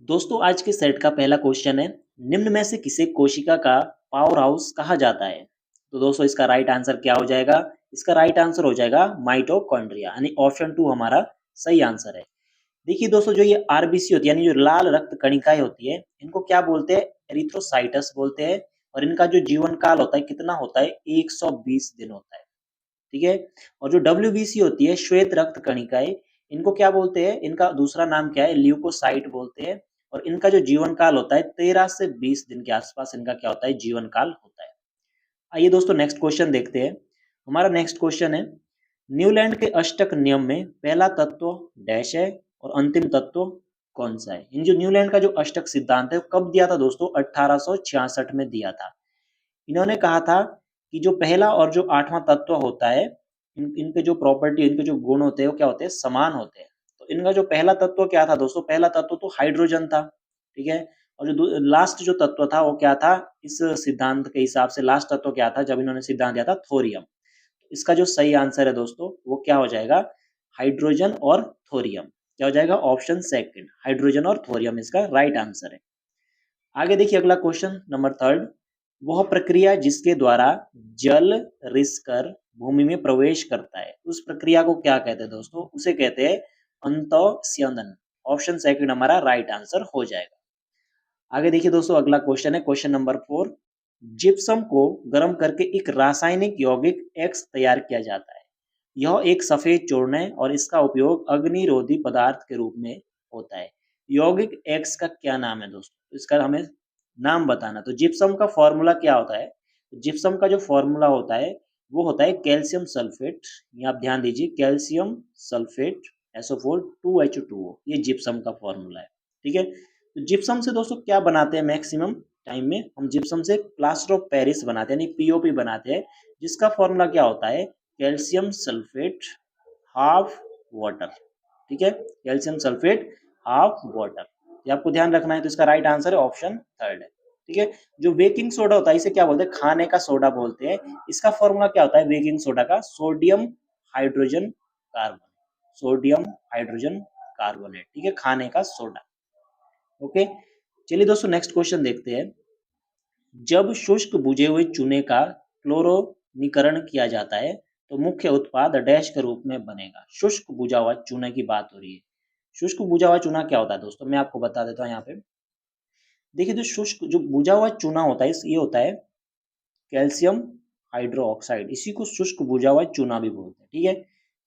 दोस्तों आज के सेट का पहला क्वेश्चन है। निम्न में से किसे कोशिका का पावर हाउस कहा जाता है? तो दोस्तों इसका राइट आंसर क्या हो जाएगा? इसका राइट आंसर हो जाएगा माइटोकॉन्ड्रिया, यानी ऑप्शन 2 हमारा सही आंसर है। देखिए दोस्तों, जो ये आरबीसी होती है यानी जो लाल रक्त कणिकाएं होती है, इनको क्या बोलते हैं? एरिथ्रोसाइटस बोलते हैं। और इनका जो जीवन काल होता है कितना होता है? 120 दिन होता है। ठीक है। और जो डब्ल्यूबीसी होती है, श्वेत रक्त कणिकाएं, इनको क्या बोलते हैं? इनका दूसरा नाम क्या है? ल्यूकोसाइट बोलते हैं। और इनका जो जीवन काल होता है 13 से 20 दिन के आसपास इनका क्या होता है? जीवन काल होता है। आइए दोस्तों नेक्स्ट क्वेश्चन देखते हैं। हमारा नेक्स्ट क्वेश्चन है, न्यूलैंड के अष्टक नियम में पहला तत्व डैश है और अंतिम तत्व कौन सा है? इन जो न्यूलैंड का जो अष्टक सिद्धांत है वो कब दिया था दोस्तों? 1866 में दिया था। इन्होंने कहा था कि जो पहला और जो आठवां तत्व होता है, इनके जो प्रॉपर्टी, इनके जो गुण होते हैं वो क्या होते हैं? समान होते हैं। तो इनका जो पहला तत्व क्या था दोस्तों? पहला तत्व तो हाइड्रोजन था। ठीक है। और जो लास्ट जो तत्व था वो क्या था? इस सिद्धांत के हिसाब से लास्ट तत्व क्या था जब इन्होंने सिद्धांत दिया था? थोरियम। इसका जो सही आंसर है दोस्तों वो क्या हो जाएगा? हाइड्रोजन और थोरियम। क्या हो जाएगा? ऑप्शन सेकंड, हाइड्रोजन और थोरियम इसका राइट आंसर है। आगे देखिए अगला क्वेश्चन नंबर थर्ड, वह प्रक्रिया जिसके द्वारा जल रिसकर भूमि में प्रवेश करता है, उस प्रक्रिया को क्या कहते हैं दोस्तों? उसे कहते हैं अंतःस्यंदन। ऑप्शन सेकंड हमारा राइट आंसर हो जाएगा। आगे देखिए दोस्तों अगला क्वेश्चन है क्वेश्चन नंबर फोर, जिप्सम को गर्म करके एक रासायनिक यौगिक एक्स तैयार किया जाता है। यह एक सफेद चूर्ण है और इसका उपयोग अग्निरोधी पदार्थ के रूप में होता है। यौगिक एक्स का क्या नाम है दोस्तों? इसका हमें नाम बताना। तो जिप्सम का फॉर्मूला क्या होता है? जिप्सम का जो फॉर्मूला होता है वो होता है कैल्शियम सल्फेट। ये आप ध्यान दीजिए, कैल्शियम सल्फेट SO4 2H2O, ये जिप्सम का फॉर्मूला है। ठीक है। तो जिप्सम से दोस्तों क्या बनाते हैं? मैक्सिमम टाइम में हम जिप्सम से प्लास्टर ऑफ पेरिस बनाते हैं, यानी पीओपी बनाते हैं, जिसका फॉर्मूला क्या होता है? Calcium sulphate half water. ठीक है। कैल्शियम सल्फेट हाफ वाटर, ये आपको ध्यान रखना है। तो इसका राइट आंसर है ऑप्शन थर्ड है। ठीक है। जो बेकिंग सोडा होता है इसे क्या बोलते हैं? खाने का सोडा बोलते हैं। इसका फॉर्मूला क्या होता है बेकिंग सोडा का? Sodium hydrogen carbon. Sodium hydrogen carbonate. ठीक है, खाने का सोडा। ओके। चलिए दोस्तों नेक्स्ट क्वेश्चन देखते हैं। जब शुष्क बुझे हुए चूने का क्लोरोनीकरण किया जाता है तो मुख्य उत्पाद डैश के रूप में बनेगा। शुष्क बुझा हुआ चूने की बात हो रही है। शुष्क बुझा हुआ चूना क्या होता है दोस्तों? मैं आपको बता देता हूँ यहाँ पे। देखिए, जो शुष्क जो बुझा हुआ चूना होता है ये होता है कैल्शियम हाइड्रोक्साइड। इसी को शुष्क बुझा हुआ चूना भी बोलते हैं। ठीक है।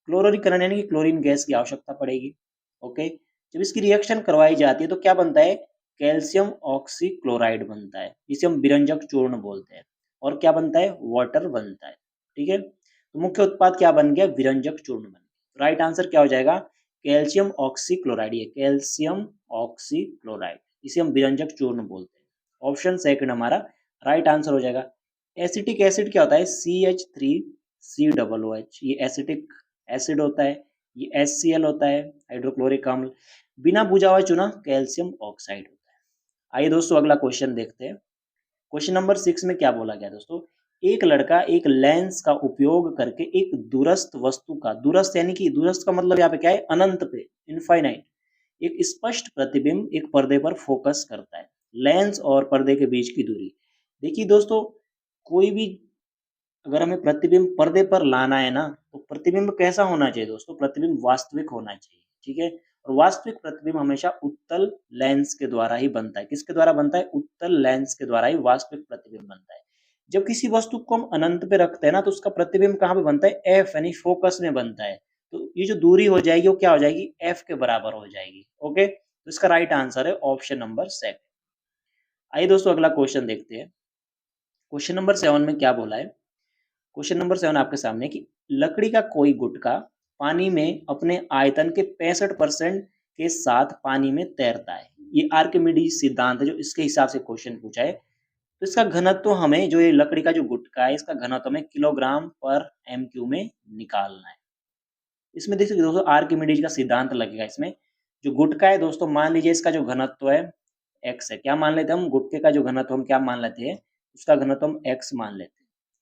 क्लोरीकरण यानी कि क्लोरीन गैस की आवश्यकता पड़ेगी। ओके। जब इसकी रिएक्शन करवाई जाती है तो क्या बनता है? कैल्शियम ऑक्सीक्लोराइड बनता है, जिसे हम विरंजक चूर्ण बोलते हैं। और क्या बनता है? वाटर बनता है। ठीक है। तो मुख्य उत्पाद क्या बन गया? विरंजक चूर्ण बन गया। राइट आंसर क्या हो जाएगा? Calcium oxychloride. ये कैल्शियम ऑक्सीक्लोराइड, इसे हम विरंजक चूर्ण बोलते हैं। ऑप्शन सेकंड हमारा राइट आंसर हो जाएगा। एसिटिक एसिड क्या होता है? CH3COOH, ये एसिटिक एसिड होता है। ये HCl होता है, हाइड्रोक्लोरिक अम्ल। बिना बुझा हुआ चूना कैल्शियम ऑक्साइड होता है। आइए दोस्तों अगला क्वेश्चन देखते हैं। क्वेश्चन नंबर 6 में क्या बोला गया दोस्तों? एक लड़का एक लेंस का उपयोग करके एक दूरस्थ वस्तु का, दूरस्थ यानी कि दूरस्थ का मतलब यहाँ पे क्या है? अनंत पे, इनफाइनाइट, एक स्पष्ट प्रतिबिंब एक पर्दे पर फोकस करता है। लेंस और पर्दे के बीच की दूरी। देखिए दोस्तों, कोई भी अगर हमें प्रतिबिंब पर्दे पर लाना है ना, तो प्रतिबिंब कैसा होना चाहिए दोस्तों? प्रतिबिंब वास्तविक होना चाहिए। ठीक है। और वास्तविक प्रतिबिंब हमेशा उत्तल लेंस के द्वारा ही बनता है। किसके द्वारा बनता है? उत्तल लेंस के द्वारा ही वास्तविक प्रतिबिंब बनता है। जब किसी वस्तु को हम अनंत पे रखते हैं ना, तो उसका प्रतिबिंब कहाँ पे बनता है? एफ यानी फोकस में बनता है। तो ये जो दूरी हो जाएगी वो क्या हो जाएगी? एफ के बराबर हो जाएगी। ओके। तो इसका राइट आंसर है ऑप्शन नंबर सेकंड। आइए दोस्तों अगला क्वेश्चन देखते हैं। क्वेश्चन नंबर 7 में क्या बोला है? क्वेश्चन नंबर 7 आपके सामने कि लकड़ी का कोई गुटका पानी में अपने आयतन के 65% के साथ पानी में तैरता है। ये आर्किमिडीज सिद्धांत है जो इसके हिसाब से क्वेश्चन पूछा है। तो इसका घनत्व हमें, जो ये लकड़ी का जो गुटका है इसका घनत्व हमें किलोग्राम पर एमक्यू में निकालना है। इसमें देखिए दोस्तों आर्किमिडीज का सिद्धांत लगेगा इसमें। जो गुटका है दोस्तों, मान लीजिए इसका जो घनत्व है एक्स है। क्या मान लेते हैं हम? गुटके का जो घनत्व हम क्या मान लेते हैं? उसका घनत्व हम एक्स मान लेते हैं।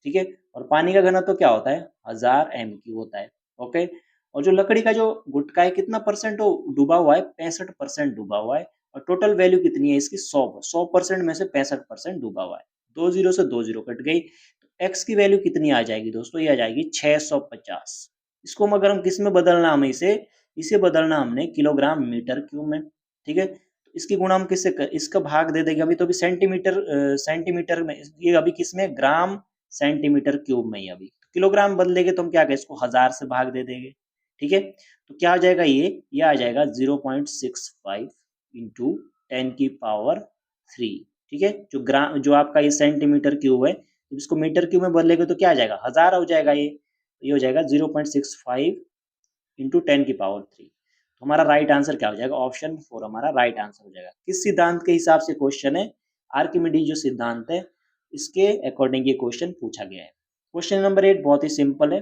ठीक है। और पानी का घनत्व क्या होता है? 1000 MQ होता है। ओके। और जो लकड़ी का जो गुटका है कितना परसेंट डूबा हुआ है? 65% डूबा हुआ है। और टोटल वैल्यू कितनी है इसकी 100% में से 65% डूबा हुआ है। 2 जीरो से 2 जीरो कट गई, तो एक्स की वैल्यू कितनी आ जाएगी दोस्तों, ये आ जाएगी 650। इसको अगर हम किस में बदलना, हमें इसे बदलना हमने किलोग्राम मीटर क्यूब में, ठीक है। तो इसकी गुणा हम किससे इसका भाग दे देंगे, अभी तो अभी सेंटीमीटर में, ये अभी किस में, ग्राम सेंटीमीटर क्यूब में ही, अभी किलोग्राम बदलेंगे तो हम क्या करें, इसको 1000 से भाग दे देंगे, ठीक है। तो क्या आ जाएगा, ये आ जाएगा 0.65 इंटू 10⁻3, ठीक है। जो आपका ये सेंटीमीटर क्यूब है, इसको मीटर क्यूब में बदलेंगे तो क्या आ जाएगा, 1000 हो जाएगा। ये हो जाएगा 0.65 इंटू 10⁻3। तो हमारा राइट आंसर क्या हो जाएगा, ऑप्शन 4 हमारा राइट आंसर हो जाएगा। किस सिद्धांत के हिसाब से क्वेश्चन है, आर्किमिडीज जो सिद्धांत है इसके अकॉर्डिंग ये क्वेश्चन पूछा गया है। क्वेश्चन नंबर 8 बहुत ही सिंपल है।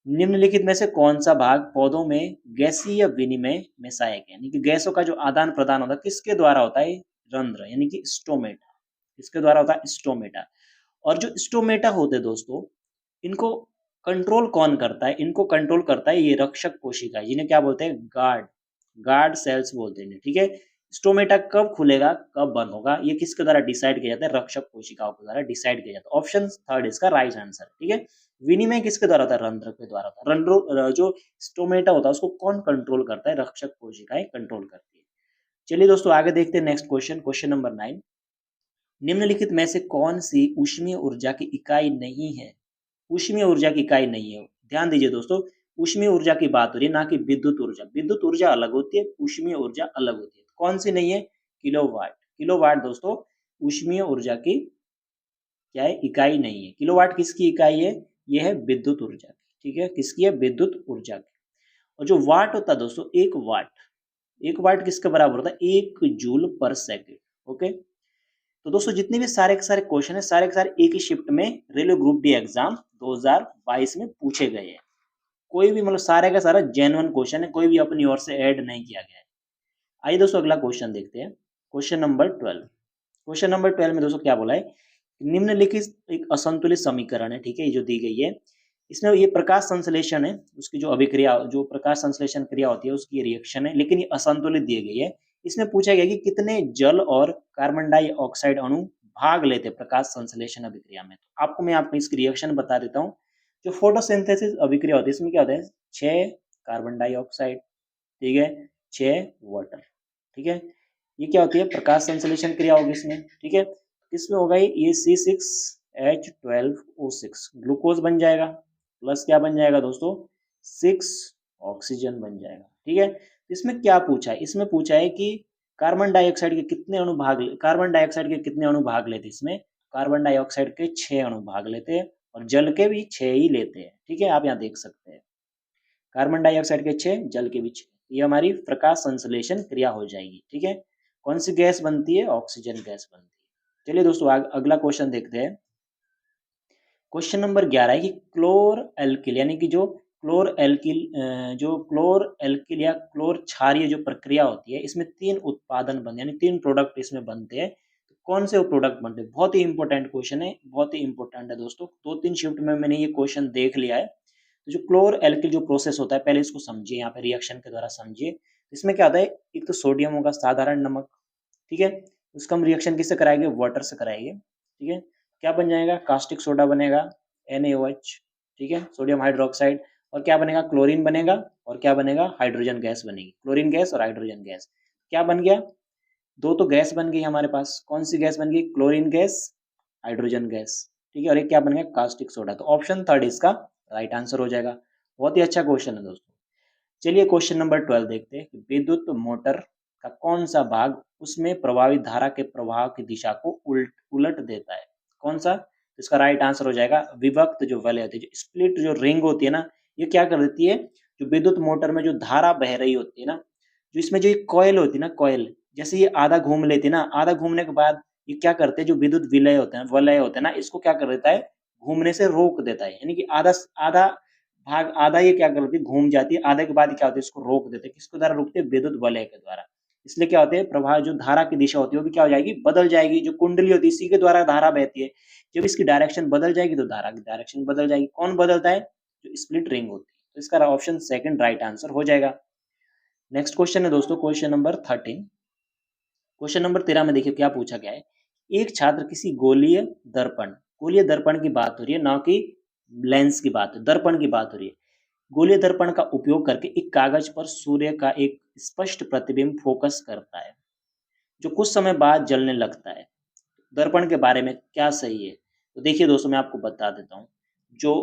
निम्नलिखित में से कौन सा भाग पौधों में गैसीय विनिमय में सहायक है, यानी कि गैसों का जो आदान प्रदान होता है किसके द्वारा होता है, रंध्र यानी कि स्टोमेटा, इसके द्वारा होता है स्टोमेटा। और जो स्टोमेटा होते हैं दोस्तों, इनको कंट्रोल कौन करता है, इनको कंट्रोल करता है ये रक्षक कोशिका, जिन्हें क्या बोलते हैं, गार्ड सेल्स बोलते हैं, ठीक है। स्टोमेटा कब खुलेगा कब बंद होगा, ये किसके द्वारा डिसाइड किया जाता है, रक्षक कोशिकाओं के द्वारा डिसाइड किया जाता है। ऑप्शन थर्ड इसका राइट आंसर, ठीक है। विनिमय किसके द्वारा होता है, रंध्र के द्वारा होता है। रंध्र जो स्टोमेटा होता है उसको कौन कंट्रोल करता है, रक्षक कोशिकाएं कंट्रोल करती है। चलिए दोस्तों आगे देखते हैं नेक्स्ट क्वेश्चन, क्वेश्चन नंबर 9। निम्नलिखित में से कौन सी ऊष्मीय ऊर्जा की इकाई नहीं है, ऊष्मीय ऊर्जा की इकाई नहीं है। ध्यान दीजिए दोस्तों, ऊष्मीय ऊर्जा की बात हो रही है, ना कि विद्युत ऊर्जा। विद्युत ऊर्जा अलग होती है, ऊष्मीय ऊर्जा अलग होती है। कौन सी नहीं है, किलोवाट। किलोवाट दोस्तों ऊष्मीय ऊर्जा की क्या है, इकाई नहीं है। किलोवाट किसकी इकाई है, यह है विद्युत ऊर्जा की, ठीक है। किसकी है, विद्युत ऊर्जा की। और जो वाट होता है दोस्तों, एक वाट किसके बराबर होता है, 1 जूल/सेकंड, ओके। तो दोस्तों जितने भी सारे के सारे क्वेश्चन है, सारे के सारे एक ही शिफ्ट में रेलवे ग्रुप डी एग्जाम 2022 में पूछे गए हैं। कोई भी मतलब सारे का सारा जेन्युइन क्वेश्चन है, कोई भी अपनी ओर से ऐड नहीं किया गया है। आइए दोस्तों अगला क्वेश्चन देखते हैं, क्वेश्चन नंबर 12। क्वेश्चन नंबर 12 में दोस्तों क्या बोला है, निम्नलिखित एक असंतुलित समीकरण है, ठीक है, ये जो दी गई है, इसमें ये प्रकाश संश्लेषण है, उसकी जो अभिक्रिया, जो प्रकाश संश्लेषण क्रिया होती है उसकी रिएक्शन है, लेकिन ये असंतुलित दी गई है। इसमें पूछा गया कि कितने जल और कार्बन डाइऑक्साइड अणु भाग लेते प्रकाश संश्लेषण अभिक्रिया में। तो आपको इसकी रिएक्शन बता देता हूँ। जो फोटोसिंथेसिस अभिक्रिया होती है इसमें क्या होता है, 6 कार्बन डाइऑक्साइड, ठीक है, 6 वाटर, ठीक है। ये क्या होती है, प्रकाश संश्लेषण क्रिया होगी इसमें, ठीक है। इसमें होगा ये C6H12O6 ग्लूकोज बन जाएगा, प्लस क्या बन जाएगा दोस्तों, 6 ऑक्सीजन बन जाएगा, ठीक है। इसमें क्या पूछा है, इसमें पूछा है कि कार्बन डाइऑक्साइड के कितने अणु भाग लेते, इसमें कार्बन डाइऑक्साइड के 6 अणु भाग लेते हैं और जल के भी 6 ही लेते हैं, ठीक है। आप यहाँ देख सकते हैं कार्बन डाइऑक्साइड के 6, जल के भी 6, ये हमारी प्रकाश संश्लेषण क्रिया हो जाएगी, ठीक है। कौन सी गैस बनती है, ऑक्सीजन गैस बनती है। चलिए दोस्तों अगला क्वेश्चन देखते हैं। क्वेश्चन नंबर 11 है कि क्लोर एल्किल, यानी कि जो क्लोर एल्किल या क्लोर क्षारीय जो प्रक्रिया होती है, इसमें 3 उत्पादन बनते हैं, यानी 3 प्रोडक्ट इसमें बनते हैं। तो कौन से वो प्रोडक्ट बनते हैं, बहुत ही इंपॉर्टेंट क्वेश्चन है, बहुत ही इंपॉर्टेंट है दोस्तों। 2-3 शिफ्ट में मैंने ये क्वेश्चन देख लिया है। तो जो क्लोर एल्किल जो प्रोसेस होता है, पहले इसको समझिए, यहाँ पे रिएक्शन के द्वारा समझिए। इसमें क्या होता है, एक तो सोडियम होगा, साधारण नमक, ठीक है, उसका हम रिएक्शन किससे कराएंगे, वाटर से कराएंगे, ठीक है। क्या बन जाएगा, कास्टिक सोडा बनेगा, NaOH, ठीक है, सोडियम हाइड्रोक्साइड। और क्या बनेगा, क्लोरीन बनेगा, और क्या बनेगा, हाइड्रोजन गैस बनेगी, क्लोरीन गैस और हाइड्रोजन गैस। क्या बन गया, 2 तो गैस बन गई हमारे पास, कौन सी गैस बन गई, क्लोरीन गैस, हाइड्रोजन गैस, ठीक है। और एक क्या बन गया, कास्टिक सोडा। तो ऑप्शन थर्ड इसका राइट आंसर हो जाएगा। बहुत ही अच्छा क्वेश्चन है दोस्तों। चलिए क्वेश्चन नंबर 12 देखते हैं। विद्युत मोटर का कौन सा भाग उसमें प्रवाहित धारा के प्रवाह की दिशा को उलट देता है, कौन सा। इसका राइट आंसर हो जाएगा विभक्त जो वलय होती है, जो स्प्लिट जो रिंग होती है ना, ये क्या कर देती है, जो विद्युत मोटर में जो धारा बह रही होती है ना, जो इसमें जो कॉइल होती है ना, कॉइल जैसे ये आधा घूम लेती है ना, आधा घूमने के बाद ये क्या करते हैं, जो विद्युत वलय होते हैं ना, इसको क्या कर देता है, घूमने से रोक देता है। यानी कि आधा आधा भाग, आधा ये क्या करती है, घूम जाती है, आधे के बाद क्या होती है, इसको रोक देते हैं। किसके द्वारा रोकते हैं, विद्युत वलय के द्वारा। इसलिए क्या होते हैं, प्रवाह जो धारा की दिशा होती है वो भी क्या हो जाएगी, बदल जाएगी। जो कुंडली होती है इसी के द्वारा धारा बहती है, जब इसकी डायरेक्शन बदल जाएगी तो धारा की डायरेक्शन बदल जाएगी। कौन बदलता है, जो स्प्लिट रिंग होती है। तो इसका ऑप्शन सेकंड राइट आंसर हो जाएगा। नेक्स्ट क्वेश्चन है दोस्तों, क्वेश्चन नंबर 13। क्वेश्चन नंबर 13 में देखिए क्या पूछा गया है। एक छात्र किसी गोलीय दर्पण की बात हो रही है, ना कि लेंस की बात, दर्पण की बात हो रही है। गोलीय दर्पण का उपयोग करके एक कागज पर सूर्य का एक स्पष्ट प्रतिबिंब फोकस करता है, जो कुछ समय बाद जलने लगता है। दर्पण के बारे में क्या सही है? तो देखिए दोस्तों, मैं आपको बता देता हूँ। जो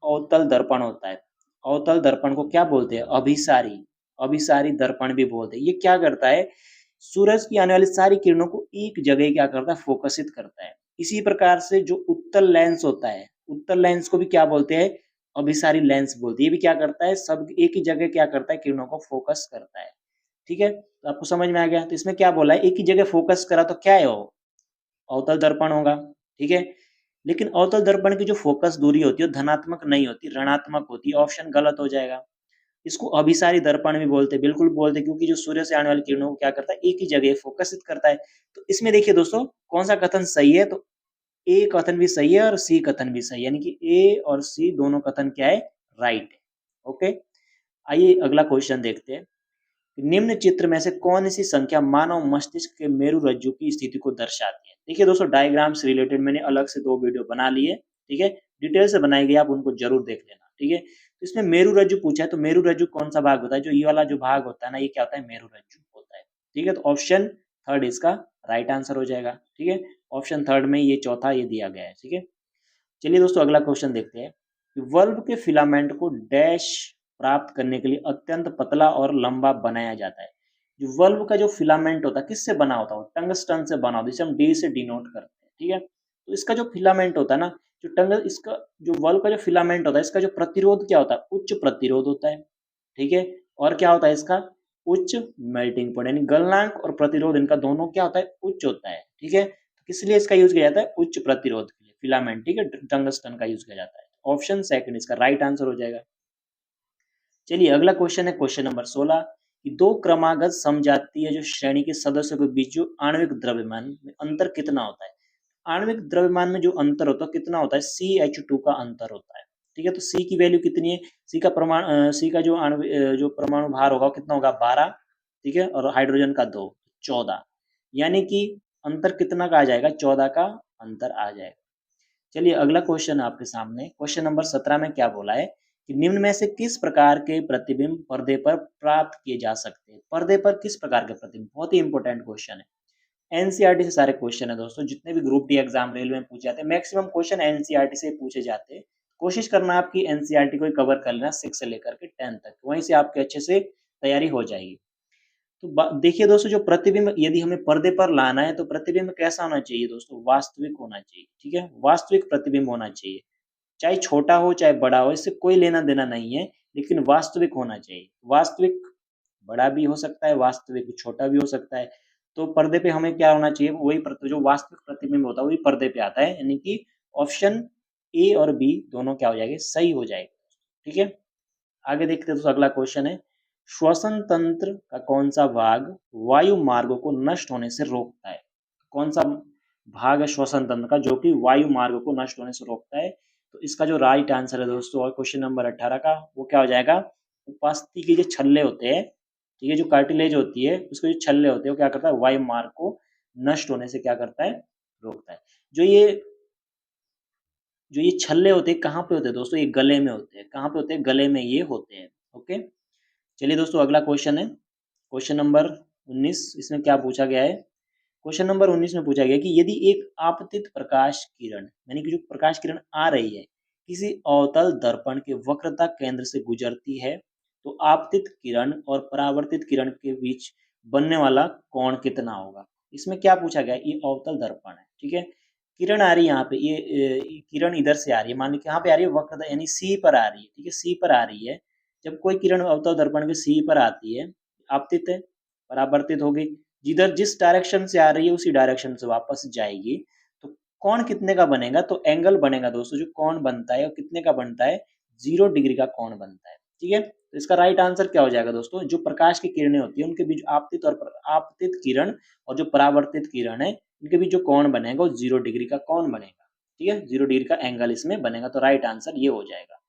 अवतल दर्पण होता है, अवतल दर्पण को क्या बोलते हैं? अभिसारी, अभिसारी दर्पण भी बोलते हैं। ये क्या करता है? सूरज की आने वाली सारी किरणों को एक जगह क्या करता है? फोकसित करता है। इसी प्रकार से जो उत्तल लेंस होता है, उत्तल लेंस को भी क्या बोलते हैं? अभिसारी लेंस बोलते हैं। ये भी क्या करता है? सब एक ही जगह क्या करता है? किरणों को फोकस करता है। ठीक है, तो आपको समझ में आ गया। तो इसमें क्या बोला है? एक ही जगह फोकस करा तो क्या है वो? अवतल दर्पण होगा। ठीक है, लेकिन अवतल दर्पण की जो फोकस दूरी होती है वो धनात्मक नहीं होती, ऋणात्मक होती है। ऑप्शन गलत हो जाएगा। इसको अभिसारी दर्पण भी बोलते हैं, बिल्कुल बोलते हैं, क्योंकि जो सूर्य से आने वाली किरणों को क्या करता है? एक ही जगह फोकसित करता है। तो इसमें देखिए दोस्तों, कौन सा कथन सही है? तो ए कथन भी सही है और सी कथन भी सही है, यानी कि ए और सी दोनों कथन क्या है? राइट है। ओके, आइए अगला क्वेश्चन देखते हैं। निम्न चित्र में से कौन सी संख्या मानव मस्तिष्क के मेरुरज्जु की स्थिति को दर्शाती है? देखिए दोस्तों, डायग्राम से रिलेटेड मैंने अलग से 2 वीडियो बना लिए। ठीक है, डिटेल से बनाई गई, आप उनको जरूर देख लेना। ठीक है, तो इसमें मेरुरज्जु पूछा है, तो मेरुरज्जु कौन सा भाग होता है? जो ये वाला जो भाग होता है ना, ये क्या होता है? मेरुरज्जु होता है। ठीक है, तो ऑप्शन थर्ड इसका राइट आंसर हो जाएगा। ठीक है, ऑप्शन थर्ड में ये चौथा ये दिया गया है। ठीक है, चलिए दोस्तों अगला क्वेश्चन देखते हैं। बल्ब के फिलामेंट को डैश प्राप्त करने के लिए अत्यंत पतला और लंबा बनाया जाता है। जो बल्ब का जो फिलामेंट होता है किससे बना होता है? टंगस्टन से बना होता है, जिसे हम डी से डिनोट करते हैं। ठीक है, तो इसका जो फिलामेंट होता है ना, जो इसका जो बल्ब का जो फिलामेंट होता है, इसका जो प्रतिरोध क्या होता है? उच्च प्रतिरोध होता है। ठीक है, और क्या होता है इसका? उच्च मेल्टिंग पॉइंट, यानी गलनांक और प्रतिरोध इनका दोनों क्या होता है? उच्च होता है। ठीक है, तो किस लिए इसका यूज किया जाता है? उच्च प्रतिरोध के लिए फिलामेंट। ठीक है, टंगस्टन का यूज किया जाता है। ऑप्शन सेकंड इसका राइट आंसर हो जाएगा। चलिए अगला क्वेश्चन है, क्वेश्चन नंबर 16 कि दो क्रमागत समजातीय जो श्रेणी के सदस्यों के बीच जो आणविक द्रव्यमान में अंतर कितना होता है? आणविक द्रव्यमान में जो अंतर होता है कितना होता है? CH2 का अंतर होता है। ठीक है, तो C की वैल्यू कितनी है? C का जो जो परमाणु भार होगा वो कितना होगा? 12। ठीक है, और हाइड्रोजन का 2, 14, यानी कि अंतर कितना का आ जाएगा? 14 का अंतर आ जाएगा। चलिए अगला क्वेश्चन आपके सामने, क्वेश्चन नंबर 17 में क्या बोला है कि निम्न में से किस प्रकार के प्रतिबिंब पर्दे पर प्राप्त किए जा सकते हैं? पर्दे पर किस प्रकार के प्रतिबिंब? बहुत ही इंपॉर्टेंट क्वेश्चन है। एनसीईआरटी से सारे क्वेश्चन है दोस्तों, जितने भी ग्रुप डी एग्जाम रेलवे में पूछे जाते हैं, मैक्सिमम क्वेश्चन एनसीईआरटी से पूछे जाते हैं। कोशिश करना आपकी एनसीईआरटी को कवर कर लेना 6 से लेकर के 10 तक, वहीं से आपके अच्छे से तैयारी हो जाएगी। तो देखिए दोस्तों, जो प्रतिबिंब यदि हमें पर्दे पर लाना है तो प्रतिबिंब कैसा होना चाहिए दोस्तों? वास्तविक होना चाहिए। ठीक है, वास्तविक प्रतिबिंब होना चाहिए, चाहे छोटा हो चाहे बड़ा हो, इससे कोई लेना देना नहीं है, लेकिन वास्तविक होना चाहिए। वास्तविक बड़ा भी हो सकता है, वास्तविक छोटा भी हो सकता है। तो पर्दे पे हमें क्या होना चाहिए? वही जो वास्तविक प्रतिबिंब होता है वही पर्दे पे आता है, यानी कि ऑप्शन ए और बी दोनों क्या हो जाएंगे? सही हो जाएगा। ठीक है, आगे देखते हैं। तो अगला क्वेश्चन है, श्वसन तंत्र का कौन सा भाग वायु मार्गों को नष्ट होने से रोकता है? कौन सा भाग है श्वसन तंत्र का जो कि वायु मार्गों को नष्ट होने से रोकता है? तो इसका जो राइट आंसर है दोस्तों, और क्वेश्चन नंबर 18 का, वो क्या हो जाएगा? उपास्थि के जो छल्ले होते हैं, ठीक है, जो कार्टिलेज होती है उसके जो छल्ले होते हैं वो क्या करता है? वायु मार्ग को नष्ट होने से क्या करता है? रोकता है। जो ये छल्ले होते हैं कहाँ पे होते हैं दोस्तों? ये गले में होते हैं। कहाँ पे होते हैं? गले में ये होते हैं। ओके, चलिए दोस्तों अगला क्वेश्चन है, क्वेश्चन नंबर 19। इसमें क्या पूछा गया है? क्वेश्चन नंबर 19 में पूछा गया कि यदि एक आपतित प्रकाश किरण, यानी कि जो प्रकाश किरण आ रही है, किसी अवतल दर्पण के वक्रता केंद्र से गुजरती है, तो आपतित किरण और परावर्तित किरण के बीच बनने वाला कोण कितना होगा? इसमें क्या पूछा गया? ये अवतल दर्पण है। ठीक है, किरण आ रही है यहाँ पे, ये किरण इधर से आ रही है, मान लीजिए कहाँ पे आ रही है? वक्रता, यानी सी पर आ रही है। ठीक है, सी पर आ रही है। जब कोई किरण अवतल दर्पण के सी पर आती है, आपतित है, परावर्तित होगी, जिधर जिस डायरेक्शन से आ रही है उसी डायरेक्शन से वापस जाएगी, तो कोण कितने का बनेगा? तो एंगल बनेगा दोस्तों, जो कोण बनता है वो कितने का बनता है? 0 डिग्री का कोण बनता है। ठीक है, तो इसका राइट आंसर क्या हो जाएगा दोस्तों? जो प्रकाश की किरणें होती है उनके बीच आपतित किरण और जो परावर्तित किरण है, इनके बीच जो कोण बनेगा वो 0 डिग्री का कोण बनेगा। ठीक है, 0 डिग्री का एंगल इसमें बनेगा, तो राइट आंसर ये हो जाएगा।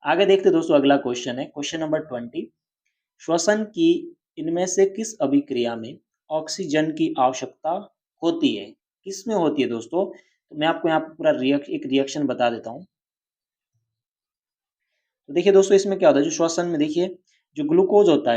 आगे देखते दोस्तों, अगला क्वेश्चन है, क्वेश्चन नंबर 20। श्वसन की इनमें से किस अभिक्रिया में ऑक्सीजन की आवश्यकता होती है? किसमें होती है दोस्तों? तो मैं आपको यहाँ पे पूरा एक रिएक्शन बता देता हूँ। तो देखिए दोस्तों, इसमें क्या होता है, जो श्वसन में देखिए जो ग्लूकोज होता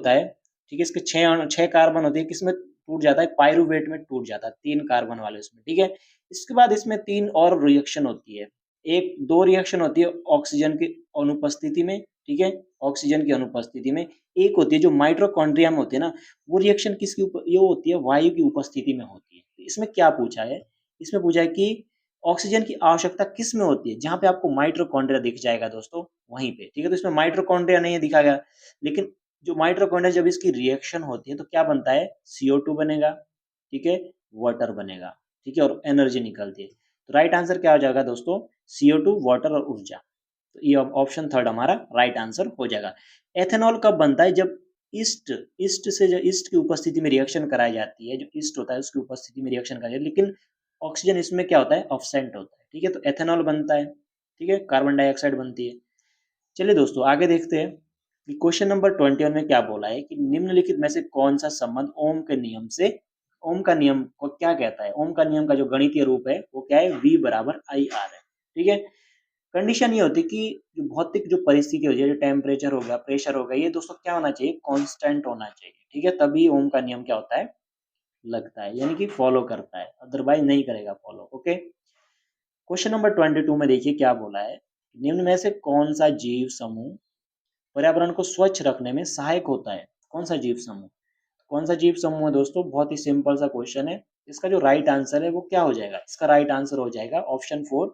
है, ठीक है, इसके 6 कार्बन होते हैं, किसमें टूट जाता है, पायरूवेट में टूट जाता है, 3 कार्बन वाले उसमें, ठीक है। इसके बाद इसमें 3 और रिएक्शन होती है। एक 2 रिएक्शन होती है ऑक्सीजन की अनुपस्थिति में, ठीक है, ऑक्सीजन की अनुपस्थिति में। एक होती है जो माइटोकॉन्ड्रिया में होती है ना, वो रिएक्शन किसकी ये होती है, वायु की उपस्थिति में होती है। तो इसमें क्या पूछा है, इसमें पूछा है कि ऑक्सीजन की आवश्यकता किस में होती है? जहाँ पे आपको माइटोकॉन्ड्रिया दिख जाएगा दोस्तों, वहीं पे, ठीक है। तो इसमें माइटोकॉन्ड्रिया नहीं दिखा गया, लेकिन जो माइटोकॉन्ड्रिया जब इसकी रिएक्शन होती है तो क्या बनता है, CO2 बनेगा, ठीक है, वाटर बनेगा, ठीक है, और एनर्जी निकलती है। तो राइट आंसर क्या हो जाएगा दोस्तों, CO2, वाटर और ऊर्जा। तो ये ऑप्शन थर्ड हमारा राइट आंसर हो जाएगा। एथेनॉल कब बनता है, जब ईस्ट की उपस्थिति में रिएक्शन कराई जाती है, जो ईस्ट होता है उसकी उपस्थिति में रिएक्शन कराई जाती है, लेकिन ऑक्सीजन इसमें क्या होता है, ऑब्सेंट होता है, ठीक है। तो एथेनॉल बनता है, ठीक है, कार्बन डाइऑक्साइड बनती है। चलिए दोस्तों आगे देखते हैं कि क्वेश्चन नंबर 21 में क्या बोला है कि निम्नलिखित में से कौन सा संबंध ओम के नियम से, ओम का नियम को क्या कहता है, ओम का नियम का जो गणितीय रूप है वो क्या है, V बराबर IR है, ठीक है। कंडीशन ये होती है कि जो भौतिक जो परिस्थिति होती है, जो टेम्परेचर हो गया, प्रेशर हो गया, ये दोस्तों क्या होना चाहिए, कांस्टेंट होना चाहिए, ठीक है, तभी ओम का नियम क्या होता है, लगता है, यानी कि फॉलो करता है, अदरवाइज नहीं करेगा फॉलो। ओके, क्वेश्चन नंबर 22 में देखिए क्या बोला है, निम्न में से कौन सा जीव समूह पर्यावरण को स्वच्छ रखने में सहायक होता है, कौन सा जीव समूह, कौन सा जीव समूह है दोस्तों, बहुत ही सिंपल सा क्वेश्चन है। इसका जो राइट आंसर है वो क्या हो जाएगा, इसका राइट आंसर हो जाएगा ऑप्शन 4,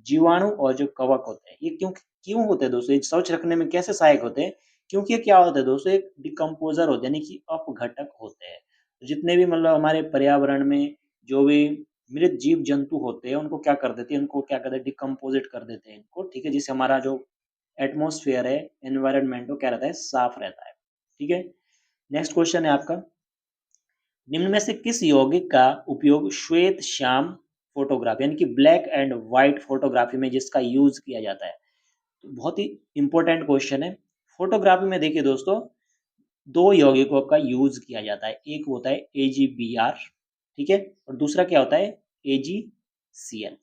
जीवाणु और जो कवक होते हैं। ये क्यों क्यों होते हैं दोस्तों, ये स्वच्छ रखने में कैसे सहायक होते हैं, क्योंकि ये क्या होता है दोस्तों, एक डिकम्पोजर होते हैं, यानी कि अपघटक होते हैं। तो जितने भी मतलब हमारे पर्यावरण में जो भी मृत जीव जंतु होते हैं उनको क्या कर देते हैं, उनको क्या करते हैं, डिकम्पोजिट कर देते हैं इनको, ठीक है, जिससे हमारा जो एटमॉस्फेयर है, एनवायरनमेंट, वो क्या रहता है, साफ रहता है, ठीक है। नेक्स्ट क्वेश्चन है आपका, निम्न में से किस यौगिक का उपयोग श्वेत श्याम फोटोग्राफी यानी कि ब्लैक एंड व्हाइट फोटोग्राफी में जिसका यूज किया जाता है। तो बहुत ही इंपॉर्टेंट क्वेश्चन है। फोटोग्राफी में देखिए दोस्तों, 2 यौगिकों का यूज किया जाता है, एक होता है AgBr, ठीक है, और दूसरा क्या होता है, AgCl।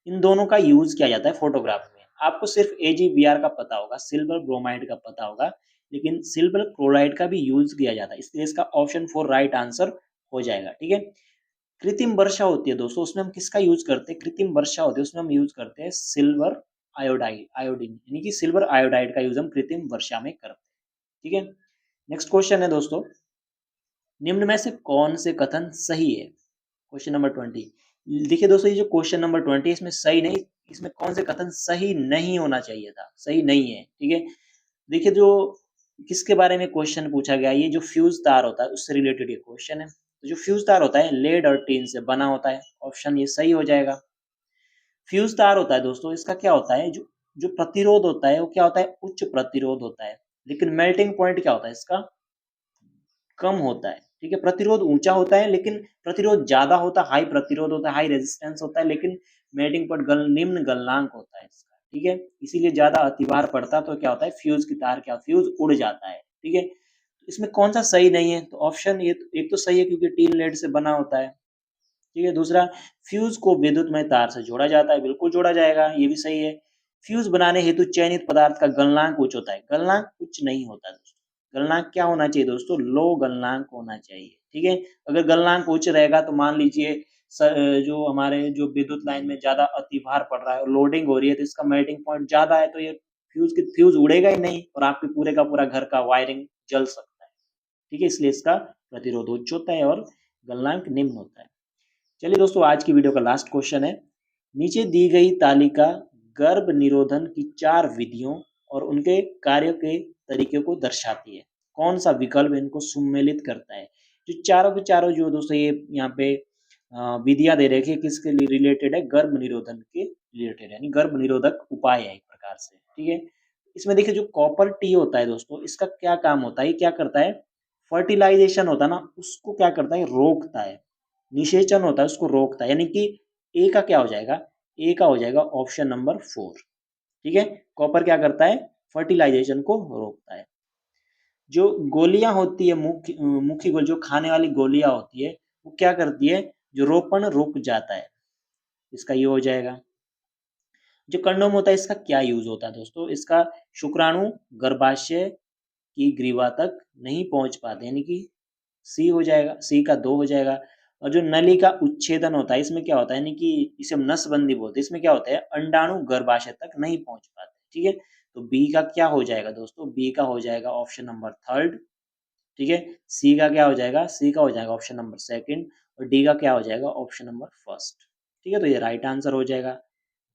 इन दोनों का यूज किया जाता है फोटोग्राफी में। आपको सिर्फ AgBr का पता होगा, सिल्वर ब्रोमाइड का पता होगा, लेकिन सिल्वर क्लोराइड का भी यूज किया जाता है, इसलिए इसका ऑप्शन 4 राइट आंसर हो जाएगा, ठीक है। कृत्रिम वर्षा होती है दोस्तों, उसमें हम किसका यूज करते हैं, कृत्रिम वर्षा होती है उसमें हम यूज करते हैं सिल्वर आयोडीन, यानी कि सिल्वर आयोडाइड का यूज हम कृत्रिम वर्षा में करते हैं, ठीक है। नेक्स्ट क्वेश्चन है दोस्तों, निम्न में से कौन से कथन सही है, क्वेश्चन नंबर 20। देखिए दोस्तों, ये जो क्वेश्चन नंबर 20 इसमें सही नहीं, इसमें कौन से कथन सही नहीं होना चाहिए था, सही नहीं है, ठीक है। देखिए जो किसके बारे में क्वेश्चन पूछा गया, ये जो फ्यूज तार होता है उससे रिलेटेड ये क्वेश्चन है। तो जो फ्यूज तार होता है लेड और टीन से बना होता है, ऑप्शन ये सही हो जाएगा। फ्यूज तार होता है दोस्तों, इसका क्या होता है, जो जो प्रतिरोध होता है वो क्या होता है, उच्च प्रतिरोध होता है, लेकिन मेल्टिंग पॉइंट क्या होता है इसका, कम होता है, ठीक है। प्रतिरोध ऊंचा होता है, लेकिन प्रतिरोध ज्यादा होता है, हाई प्रतिरोध होता है, हाई रेजिस्टेंस होता है, लेकिन मेल्टिंग पॉइंट निम्न गलनांक होता है इसका, ठीक है। इसीलिए ज्यादा अतिभार पड़ता तो क्या होता है, फ्यूज की तार क्या, फ्यूज उड़ जाता है, ठीक है। इसमें कौन सा सही नहीं है, तो ऑप्शन ये एक तो सही है क्योंकि टीन लेड से बना होता है, ठीक है। दूसरा, फ्यूज को विद्युतमय तार से जोड़ा जाता है, बिल्कुल जोड़ा जाएगा, ये भी सही है। फ्यूज बनाने हेतु चयनित पदार्थ का गलनांक उच्च होता है, गलनांक उच्च नहीं होता दोस्तों, गलनांक क्या होना चाहिए दोस्तों, लो गलनांक होना चाहिए, ठीक है। अगर गलनांक उच्च रहेगा तो मान लीजिए जो हमारे जो विद्युत लाइन में ज्यादा अतिभार पड़ रहा है और लोडिंग हो रही है, तो इसका मेल्टिंग पॉइंट ज्यादा है, तो ये फ्यूज उड़ेगा ही नहीं और आपके पूरे का पूरा घर का वायरिंग जल सकता है, ठीक है। इसलिए इसका प्रतिरोध उच्च होता है और गलनांक निम्न होता है। चलिए दोस्तों, आज की वीडियो का लास्ट क्वेश्चन है, नीचे दी गई तालिका गर्भ निरोधन की 4 विधियों और उनके कार्य के तरीके को दर्शाती है, कौन सा विकल्प इनको सम्मिलित करता है। जो चारों के चारों जो दोस्तों ये यहाँ पे विधियां दे रखी है, किसके लिए रिलेटेड है, गर्भ निरोधन के रिलेटेड, यानी गर्भ निरोधक उपाय है एक प्रकार से, ठीक है। इसमें देखिए जो कॉपर टी होता है दोस्तों, इसका क्या काम होता है, ये क्या करता है, फर्टिलाइजेशन होता है ना, उसको क्या करता है, रोकता है, निषेचन होता है उसको रोकता है, यानी कि ए का क्या हो जाएगा, ए का हो जाएगा ऑप्शन नंबर 4, ठीक है। कॉपर क्या करता है, फर्टिलाइजेशन को रोकता है। जो गोलियां होती है मुख्य गोली, जो खाने वाली गोलियां होती है, वो क्या करती है, जो रोपण रुक जाता है, इसका ये हो जाएगा। जो कंडोम होता है इसका क्या यूज होता है दोस्तों, इसका शुक्राणु गर्भाशय की ग्रीवा तक नहीं पहुंच पाते, यानी कि सी हो जाएगा, सी का 2 हो जाएगा। और जो नली का उच्छेदन होता है इसमें क्या होता है, यानी कि इसे हम नसबंदी बोलते हैं, इसमें क्या होता है, अंडाणु गर्भाशय तक नहीं पहुंच पाते, ठीक है। तो बी का क्या हो जाएगा दोस्तों, बी का हो जाएगा ऑप्शन नंबर थर्ड, ठीक है। सी का क्या हो जाएगा, सी का हो जाएगा ऑप्शन नंबर सेकंड, और डी का क्या हो जाएगा ऑप्शन नंबर फर्स्ट, ठीक है। तो ये राइट आंसर हो जाएगा।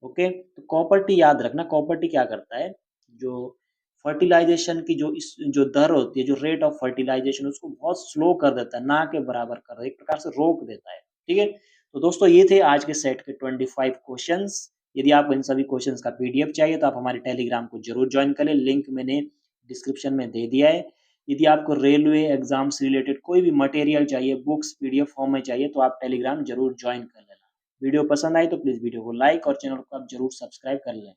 ओके, तो कॉपर्टी याद रखना, कॉपर्टी क्या करता है, जो फर्टिलाइजेशन की जो दर होती है, जो रेट ऑफ फर्टिलाइजेशन, उसको बहुत स्लो कर देता है, ना के बराबर कर देता है, एक प्रकार से रोक देता है, ठीक है। तो दोस्तों ये थे आज के सेट के 25 क्वेश्चंस। यदि आपको इन सभी क्वेश्चंस का पीडीएफ चाहिए तो आप हमारे टेलीग्राम को जरूर ज्वाइन करें, लिंक मैंने डिस्क्रिप्शन में दे दिया है। यदि आपको रेलवे एग्जाम से रिलेटेड कोई भी मटेरियल चाहिए, बुक्स पीडीएफ फॉर्म में चाहिए, तो आप टेलीग्राम जरूर ज्वाइन कर लेना। वीडियो पसंद आई तो प्लीज वीडियो को लाइक और चैनल को आप जरूर सब्सक्राइब कर लें।